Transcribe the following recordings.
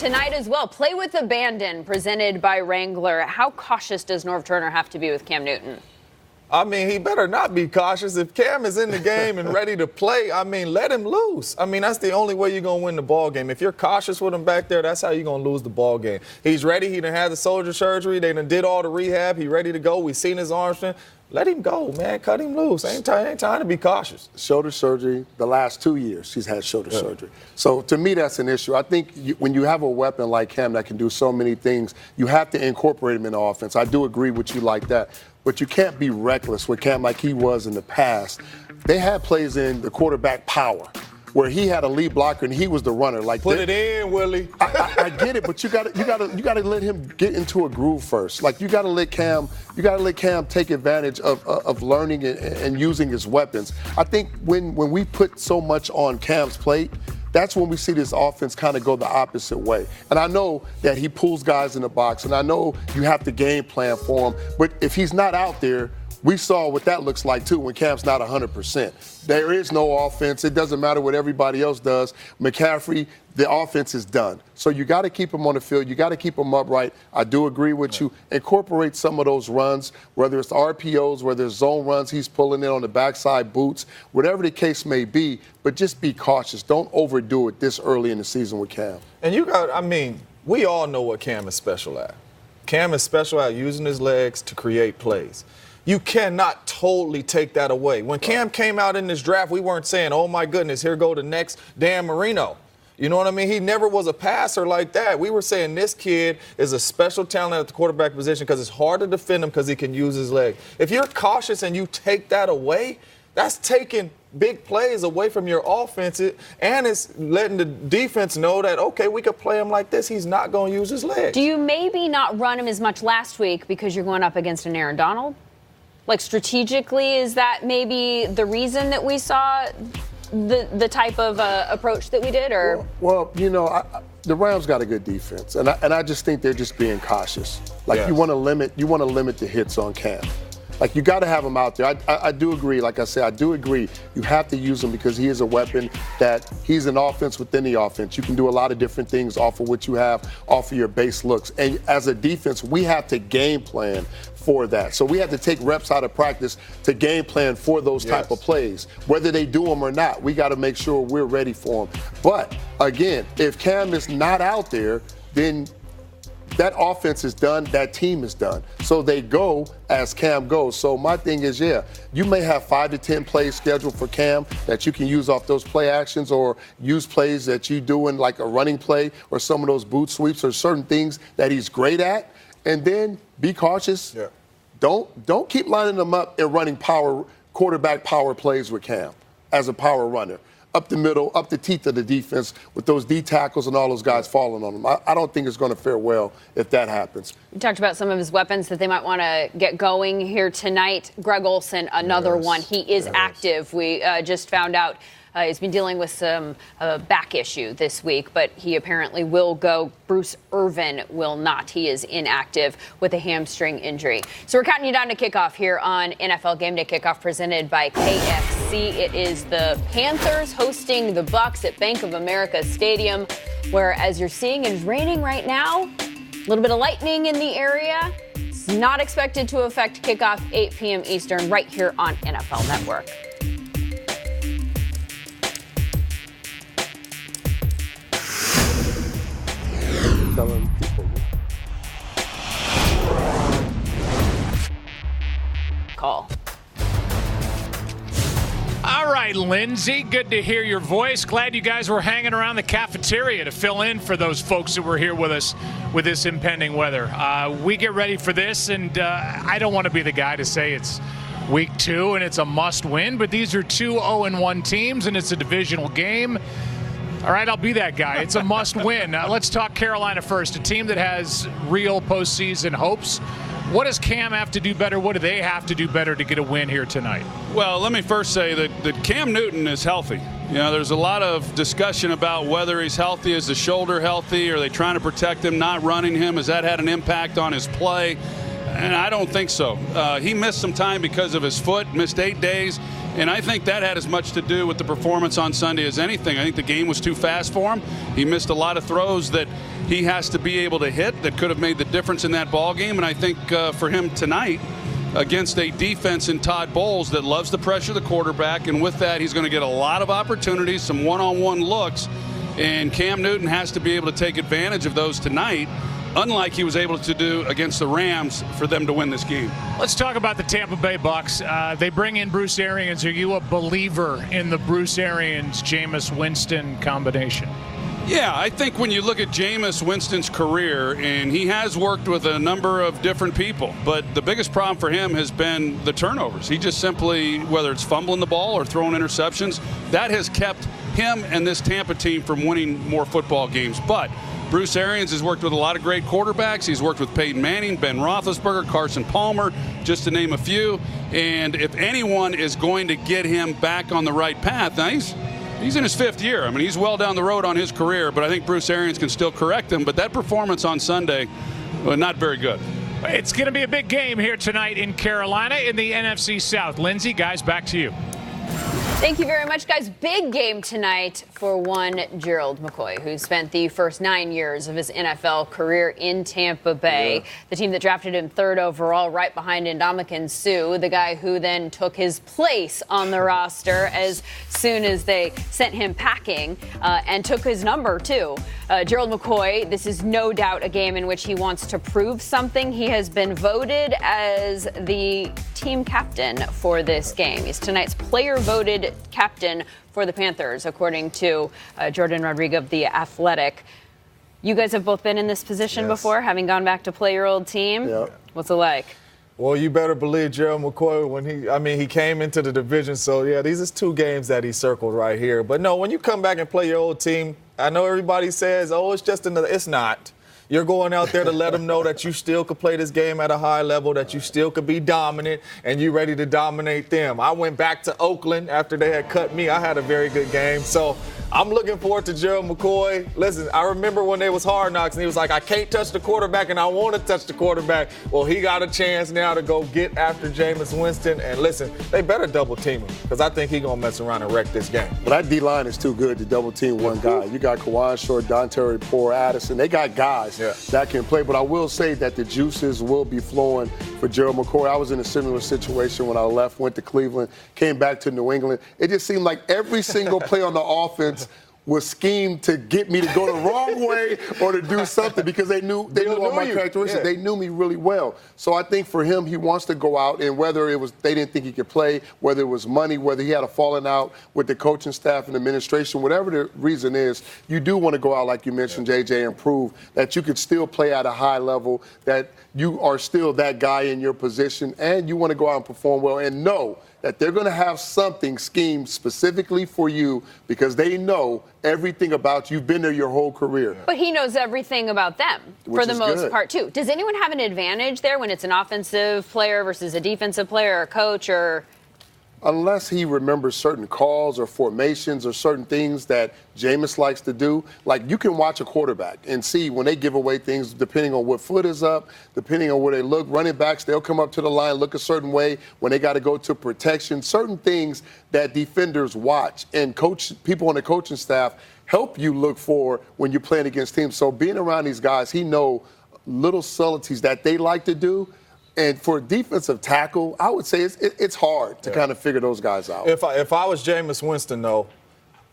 tonight as well. Play with Abandon, presented by Wrangler. How cautious does Norv Turner have to be with Cam Newton? I mean, he better not be cautious. If Cam is in the game and ready to play, I mean, let him loose. I mean, that's the only way you're going to win the ball game. If you're cautious with him back there, that's how you're going to lose the ball game. He's ready. He done had the soldier surgery. They done did all the rehab. He ready to go. We seen his arm strength. Let him go, man. Cut him loose. Ain't time to be cautious. Shoulder surgery, the last 2 years he's had shoulder surgery. So to me, that's an issue. I think when you have a weapon like Cam that can do so many things, you have to incorporate him in the offense. I do agree with you like that. But you can't be reckless with Cam like he was in the past. They had plays in the quarterback power where he had a lead blocker and he was the runner. Like put it in, Willie. I get it, but you got to let him get into a groove first. Like you got to let Cam take advantage of learning and using his weapons. I think when we put so much on Cam's plate, that's when we see this offense kind of go the opposite way. And I know that he pulls guys in the box, and I know you have to game plan for him. But if he's not out there, we saw what that looks like, too, when Cam's not 100%. There is no offense. It doesn't matter what everybody else does. McCaffrey, the offense is done. So you got to keep him on the field. You got to keep him upright. I do agree with you. Incorporate some of those runs, whether it's RPOs, whether it's zone runs he's pulling in on the backside boots, whatever the case may be, but just be cautious. Don't overdo it this early in the season with Cam. And we all know what Cam is special at. Cam is special at using his legs to create plays. You cannot totally take that away. When Cam came out in this draft, we weren't saying, oh, my goodness, here go the next Dan Marino. You know what I mean? He never was a passer like that. We were saying this kid is a special talent at the quarterback position because it's hard to defend him because he can use his leg. If you're cautious and you take that away, that's taking big plays away from your offense, and it's letting the defense know that, okay, we could play him like this. He's not going to use his legs. Do you maybe not run him as much last week because you're going up against an Aaron Donald? Like, strategically, is that maybe the reason that we saw the type of approach that we did? Or well, the Rams got a good defense, and I just think they're just being cautious. Like, yes. you want to limit the hits on Cam. Like, you got to have him out there. I do agree. Like I said, I do agree. You have to use him because he is a weapon that he's an offense within the offense. You can do a lot of different things off of what you have, off of your base looks. And as a defense, we have to game plan for that. So we have to take reps out of practice to game plan for those type of plays. Whether they do them or not, we got to make sure we're ready for them. But, again, if Cam is not out there, then that offense is done, that team is done. So they go as Cam goes. So my thing is, you may have 5 to 10 plays scheduled for Cam that you can use off those play actions or use plays that you do in like a running play or some of those boot sweeps or certain things that he's great at. And then be cautious. Yeah. Don't keep lining them up and running quarterback power plays with Cam as a power runner. Up the middle, up the teeth of the defense with those D tackles and all those guys falling on him. I don't think it's going to fare well if that happens. You talked about some of his weapons that they might want to get going here tonight. Greg Olsen, another one. He is active. We just found out he's been dealing with some back issue this week, but he apparently will go. Bruce Irvin will not. He is inactive with a hamstring injury. So we're counting you down to kickoff here on NFL GameDay Kickoff presented by KFC. It is the Panthers hosting the Bucs at Bank of America Stadium, where, as you're seeing, it's raining right now. A little bit of lightning in the area. It's not expected to affect kickoff 8 p.m. Eastern right here on NFL Network. Telling people. Call. All right, Lindsay, good to hear your voice. Glad you guys were hanging around the cafeteria to fill in for those folks who were here with us with this impending weather. We get ready for this, and I don't want to be the guy to say it's week 2 and it's a must-win, but these are 2 0-1 teams, and it's a divisional game. All right, I'll be that guy. It's a must-win. Let's talk Carolina first, a team that has real postseason hopes. What does Cam have to do better? What do they have to do better to get a win here tonight? Well, let me first say that Cam Newton is healthy. There's a lot of discussion about whether he's healthy. Is the shoulder healthy? Are they trying to protect him, not running him? Has that had an impact on his play? And I don't think so. He missed some time because of his foot, missed 8 days. And I think that had as much to do with the performance on Sunday as anything. I think the game was too fast for him. He missed a lot of throws that he has to be able to hit that could have made the difference in that ball game. And I think for him tonight, against a defense in Todd Bowles that loves to pressure the quarterback, and with that, he's going to get a lot of opportunities, some one-on-one looks, and Cam Newton has to be able to take advantage of those tonight, unlike he was able to do against the Rams for them to win this game. Let's talk about the Tampa Bay Bucks. They bring in Bruce Arians. Are you a believer in the Bruce Arians-Jameis Winston combination? Yeah, I think when you look at Jameis Winston's career, and he has worked with a number of different people, but the biggest problem for him has been the turnovers. He just simply, whether it's fumbling the ball or throwing interceptions, that has kept him and this Tampa team from winning more football games. But Bruce Arians has worked with a lot of great quarterbacks. He's worked with Peyton Manning, Ben Roethlisberger, Carson Palmer, just to name a few. And if anyone is going to get him back on the right path, now he's in his 5th year. I mean, he's well down the road on his career, but I think Bruce Arians can still correct him. But that performance on Sunday, not very good. It's going to be a big game here tonight in Carolina in the NFC South. Lindsay, guys, back to you. Thank you very much, guys. Big game tonight for one Gerald McCoy, who spent the first 9 years of his NFL career in Tampa Bay, the team that drafted him 3rd overall, right behind Ndamukong Suh, the guy who then took his place on the roster as soon as they sent him packing and took his number, too. Gerald McCoy, this is no doubt a game in which he wants to prove something. He has been voted as the team captain for this game. He's tonight's player-voted captain for the Panthers, according to Jordan Rodriguez of The Athletic. You guys have both been in this position before, having gone back to play your old team. Yep. What's it like? Well, you better believe Gerald McCoy when he came into the division. So, yeah, these are 2 games that he circled right here. But, no, when you come back and play your old team, I know everybody says, oh, it's just another. It's not. You're going out there to let them know that you still could play this game at a high level, that you still could be dominant, and you're ready to dominate them. I went back to Oakland after they had cut me. I had a very good game. So I'm looking forward to Gerald McCoy. Listen, I remember when they was Hard Knocks, and he was like, I can't touch the quarterback, and I want to touch the quarterback. Well, he got a chance now to go get after Jameis Winston. And listen, they better double team him, because I think he's going to mess around and wreck this game. But that D-line is too good to double team one guy. You got Kawan Short, Dontari Poor, Addison. They got guys that can play. But I will say that the juices will be flowing for Gerald McCoy. I was in a similar situation when I left, went to Cleveland, came back to New England. It just seemed like every single play on the offense was schemed to get me to go the wrong way or to do something, because they knew all my characteristics. They knew me really well. So I think for him, he wants to go out, and whether it was they didn't think he could play, whether it was money, whether he had a falling out with the coaching staff and administration, whatever the reason is, you do want to go out, like you mentioned, JJ, and prove that you could still play at a high level, that you are still that guy in your position, and you want to go out and perform well and know that they're going to have something schemed specifically for you, because they know everything about you. You've been there your whole career. But he knows everything about them for the most part, too. Does anyone have an advantage there when it's an offensive player versus a defensive player or a coach or? Unless he remembers certain calls or formations or certain things that Jameis likes to do. Like, you can watch a quarterback and see when they give away things, depending on what foot is up, depending on where they look. Running backs, they'll come up to the line, look a certain way when they got to go to protection. Certain things that defenders watch and people on the coaching staff help you look for when you're playing against teams. So being around these guys, he know little subtleties that they like to do. And for a defensive tackle, I would say it's hard to kind of figure those guys out. If I was Jameis Winston, though,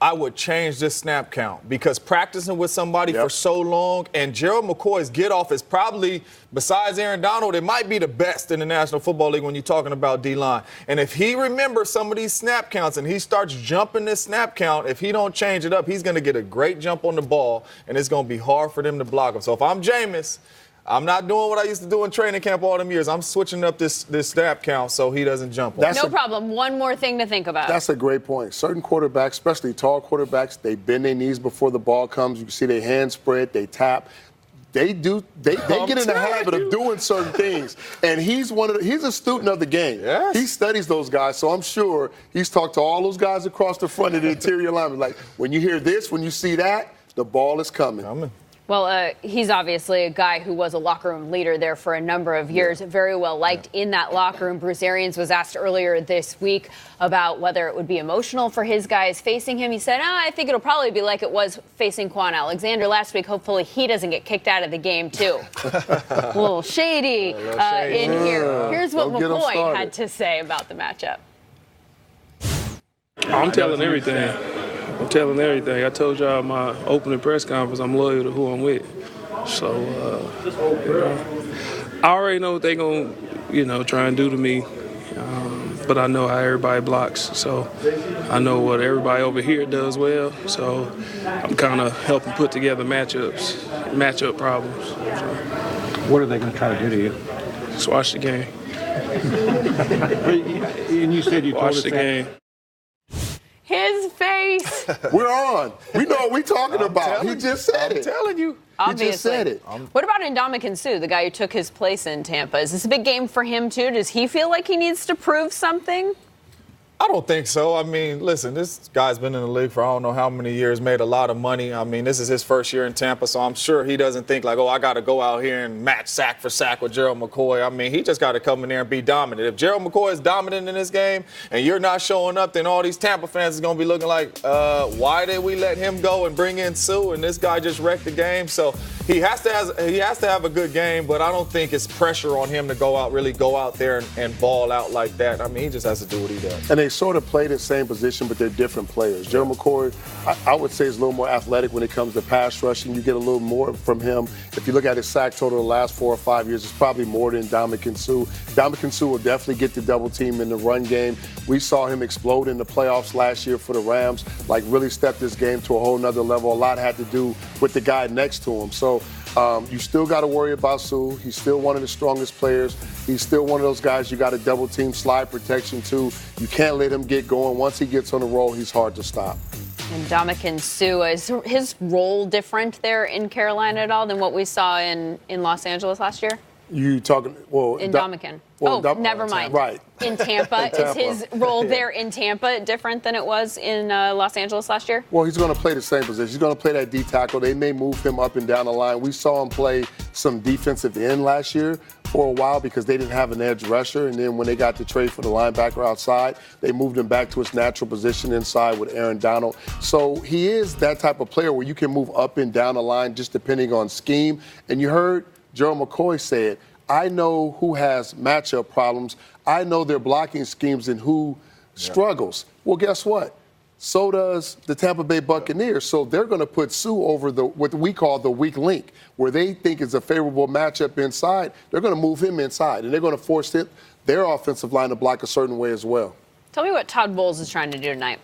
I would change this snap count, because practicing with somebody for so long, and Gerald McCoy's get-off is probably, besides Aaron Donald, it might be the best in the National Football League when you're talking about D-line. And if he remembers some of these snap counts and he starts jumping this snap count, if he don't change it up, he's going to get a great jump on the ball, and it's going to be hard for them to block him. So if I'm Jameis, I'm not doing what I used to do in training camp all them years. I'm switching up this snap count so he doesn't jump on. No problem. One more thing to think about. That's a great point. Certain quarterbacks, especially tall quarterbacks, they bend their knees before the ball comes. You can see their hands spread, they tap. They get in the habit of doing certain things. And he's a student of the game. Yes. He studies those guys, so I'm sure he's talked to all those guys across the front of the interior linemen. Like, when you hear this, when you see that, the ball is coming. Well, he's obviously a guy who was a locker room leader there for a number of years, very well liked in that locker room. Bruce Arians was asked earlier this week about whether it would be emotional for his guys facing him. He said, I think it'll probably be like it was facing Quan Alexander last week. Hopefully he doesn't get kicked out of the game, too. A little shady in here. Here's what McCoy had to say about the matchup. I'm telling everything. I told y'all my opening press conference, I'm loyal to who I'm with. So, I already know what they're going to, try and do to me. But I know how everybody blocks. So I know what everybody over here does well. So I'm kind of helping put together matchup problems. So, what are they going to try to do to you? just watch the game. And you said you told us Watch the game. His face. We're on. We know what we're talking about. He just said it. I'm telling you. Obviously. He just said it. What about Ndamukong Suh, the guy who took his place in Tampa? Is this a big game for him, too? Does he feel like he needs to prove something? I don't think so. I mean, listen, this guy's been in the league for I don't know how many years, made a lot of money. I mean, this is his first year in Tampa, so I'm sure he doesn't think like, I got to go out here and match sack for sack with Gerald McCoy. I mean, he just got to come in there and be dominant. If Gerald McCoy is dominant in this game and you're not showing up, then all these Tampa fans is going to be looking like, why did we let him go and bring in Suh? And this guy just wrecked the game. So he has to have a good game, but I don't think it's pressure on him to go out there and ball out like that. I mean, he just has to do what he does. And they sort of play the same position, but they're different players. Gerald McCoy, I would say, is a little more athletic when it comes to pass rushing. You get a little more from him. If you look at his sack total the last 4 or 5 years, it's probably more than Ndamukong Suh. Ndamukong Suh will definitely get the double team in the run game. We saw him explode in the playoffs last year for the Rams, like really stepped this game to a whole nother level. A lot had to do with the guy next to him. So you still got to worry about Suh. He's still one of the strongest players. He's still one of those guys you got to double team, slide protection to. You can't let him get going. Once he gets on the roll, he's hard to stop. And Ndamukong Suh, is his role different there in Carolina at all than what we saw in Los Angeles last year? You talking, in Ndamukong. Never mind. Right. In Tampa. Is his role there in Tampa different than it was in Los Angeles last year? Well, he's going to play the same position. He's going to play that D tackle. They may move him up and down the line. We saw him play some defensive end last year for a while because they didn't have an edge rusher. And then when they got the trade for the linebacker outside, they moved him back to his natural position inside with Aaron Donald. So he is that type of player where you can move up and down the line just depending on scheme. And you heard Gerald McCoy say it. I know who has matchup problems. I know their blocking schemes and who struggles. Well, guess what? So does the Tampa Bay Buccaneers. So they're going to put Suh over what we call the weak link, where they think is a favorable matchup inside. They're going to move him inside, and they're going to force their offensive line to block a certain way as well. Tell me what Todd Bowles is trying to do tonight.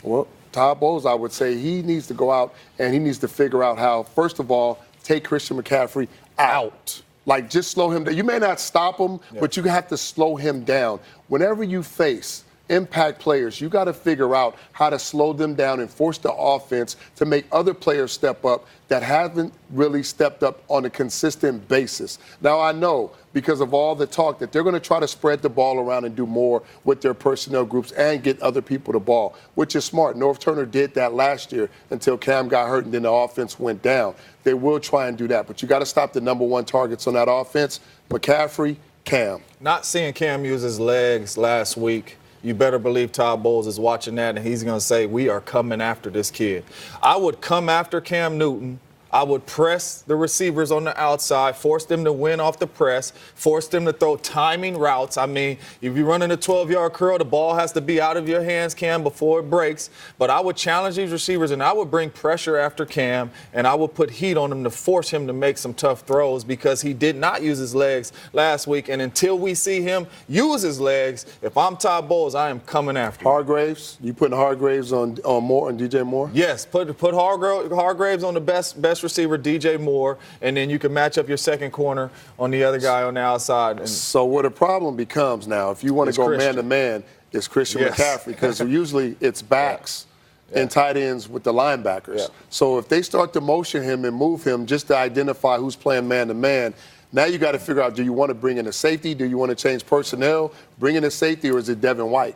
Well, Todd Bowles, I would say he needs to go out and he needs to figure out how, first of all, take Christian McCaffrey out. Like, just slow him down. You may not stop him, but you have to slow him down. Whenever you face impact players, you got to figure out how to slow them down and force the offense to make other players step up that haven't really stepped up on a consistent basis. Now, I know because of all the talk that they're going to try to spread the ball around and do more with their personnel groups and get other people the ball, which is smart. Norv Turner did that last year until Cam got hurt and then the offense went down. They will try and do that, but you got to stop the number one targets on that offense, McCaffrey, Cam. Not seeing Cam use his legs last week, you better believe Todd Bowles is watching that, and he's going to say, we are coming after this kid. I would come after Cam Newton. I would press the receivers on the outside, force them to win off the press, force them to throw timing routes. I mean, if you're running a 12-yard curl, the ball has to be out of your hands, Cam, before it breaks. But I would challenge these receivers, and I would bring pressure after Cam, and I would put heat on him to force him to make some tough throws because he did not use his legs last week. And until we see him use his legs, if I'm Todd Bowles, I am coming after him. Hargraves? You putting Hargraves on Moore and DJ Moore? Yes, put Hargraves on the best receiver, DJ Moore, and then you can match up your second corner on the other guy on the outside. So what a problem becomes now, if you want to go man-to-man, is Christian McCaffrey, because usually it's backs and tight ends with the linebackers. Yeah. So if they start to motion him and move him just to identify who's playing man-to-man, now you got to figure out, do you want to bring in a safety? Do you want to change personnel, bring in a safety, or is it Devin White?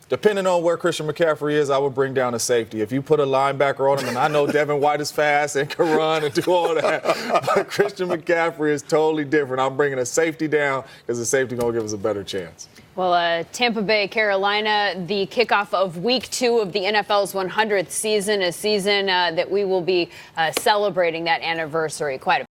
Depending on where Christian McCaffrey is, I would bring down a safety. If you put a linebacker on him, and I know Devin White is fast and can run and do all that, but Christian McCaffrey is totally different. I'm bringing a safety down because the safety going to give us a better chance. Well, Tampa Bay, Carolina, the kickoff of week 2 of the NFL's 100th season, a season that we will be celebrating that anniversary quite a bit.